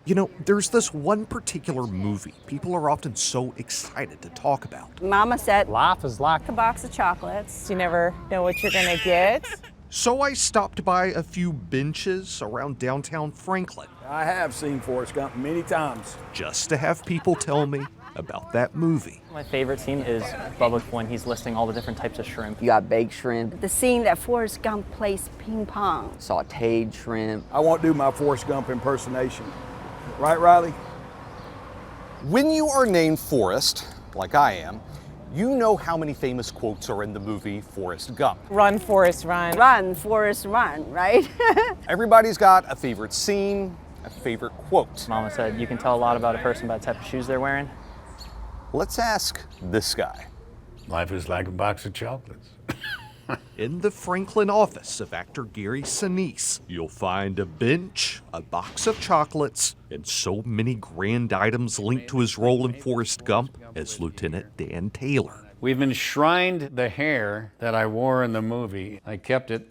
You know, there's this one particular movie people are often so excited to talk about. Mama said, Life is like a box of chocolates. You never know what you're gonna get. So I stopped by a few benches around downtown Franklin I have seen Forrest Gump many times. just to have people tell me about that movie. my favorite scene is Bubba when he's listing all the different types of shrimp. You got baked shrimp, The scene that Forrest Gump plays ping pong. sauteed shrimp. I won't do my Forrest Gump impersonation. Right, Riley? When you are named Forrest, like I am, you know how many famous quotes are in the movie Forrest Gump. Run, Forrest, run. Run, Forrest, run, right? Everybody's got a favorite scene, a favorite quote. Mama said you can tell a lot about a person by the type of shoes they're wearing. Let's ask this guy. Life is like a box of chocolates. In the Franklin office of actor Gary Sinise, you'll find a bench, a box of chocolates, and so many grand items linked to his role in Forrest Gump as Lieutenant Dan Taylor. We've enshrined the hair that I wore in the movie. I kept it,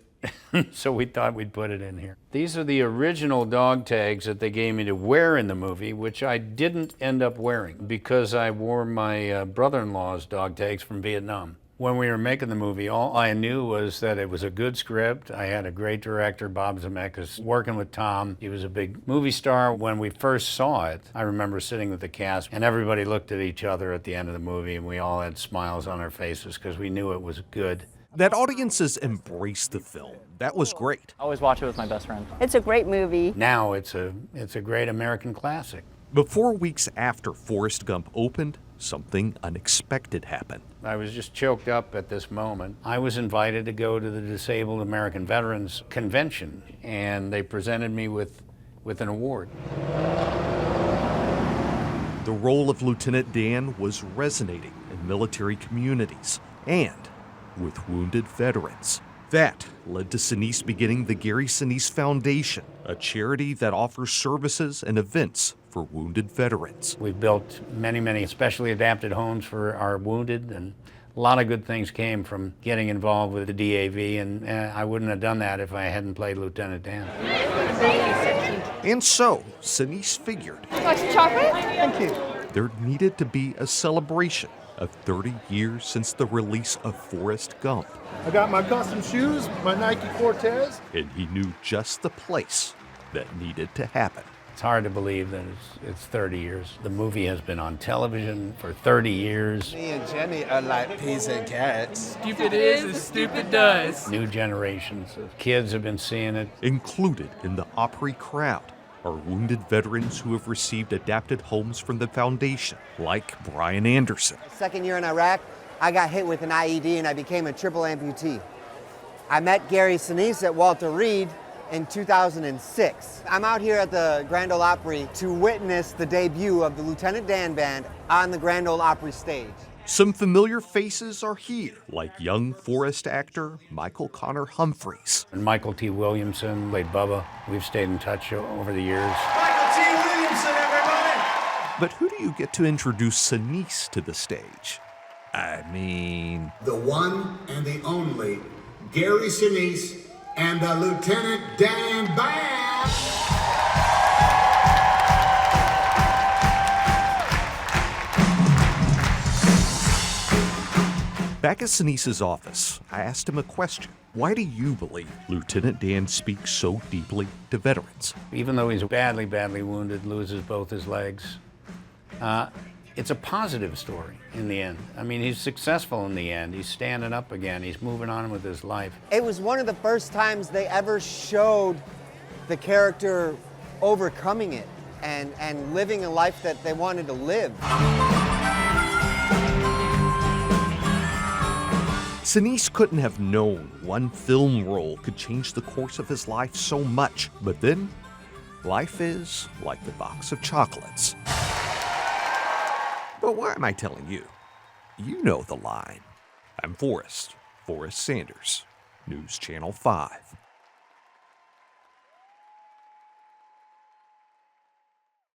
so we thought we'd put it in here. These are the original dog tags that they gave me to wear in the movie, which I didn't end up wearing because I wore my brother-in-law's dog tags from Vietnam. When we were making the movie, all I knew was that it was a good script. I had a great director, Bob Zemeckis, working with Tom. He was a big movie star. When we first saw it, I remember sitting with the cast, and everybody looked at each other at the end of the movie, and we all had smiles on our faces because we knew it was good. That audiences embraced the film. That was great. I always watch it with my best friend. It's a great movie. Now it's a great American classic. But 4 weeks after Forrest Gump opened, something unexpected happened. I was just choked up at this moment. I was invited to go to the Disabled American Veterans Convention, and they presented me with an award. The role of Lieutenant Dan was resonating in military communities and with wounded veterans. That led to Sinise beginning the Gary Sinise Foundation, a charity that offers services and events for wounded veterans. We've built many specially adapted homes for our wounded, and a lot of good things came from getting involved with the DAV, and I wouldn't have done that if I hadn't played Lieutenant Dan. And so, Sinise figured Want some chocolate? Thank you. there needed to be a celebration of 30 years since the release of Forrest Gump. I got my custom shoes, my Nike Cortez. And he knew just the place that needed to happen. It's hard to believe that it's 30 years. The movie has been on television for 30 years. Me and Jenny are like peas and carrots. Stupid is as stupid does. New generations of kids have been seeing it. Included in the Opry crowd are wounded veterans who have received adapted homes from the foundation, like Brian Anderson. Second year in Iraq, I got hit with an IED and I became a triple amputee. I met Gary Sinise at Walter Reed in 2006. I'm out here at the Grand Ole Opry to witness the debut of the Lieutenant Dan Band on the Grand Ole Opry stage. Some familiar faces are here, like young Forrest actor Michael Connor Humphreys. And Michael T. Williamson played Bubba. We've stayed in touch over the years. Michael T. Williamson, everybody! But who do you get to introduce Sinise to the stage? I mean, the one and the only Gary Sinise and the Lieutenant Dan Band. back at Sinise's office, I asked him a question. Why do you believe Lieutenant Dan speaks so deeply to veterans? Even though he's badly wounded, loses both his legs, it's a positive story in the end. I mean, he's successful in the end. He's standing up again. He's moving on with his life. It was one of the first times they ever showed the character overcoming it and living a life that they wanted to live. Sinise couldn't have known one film role could change the course of his life so much. But then, life is like the box of chocolates. But why am I telling you? You know the line. I'm Forrest Sanders, News Channel 5.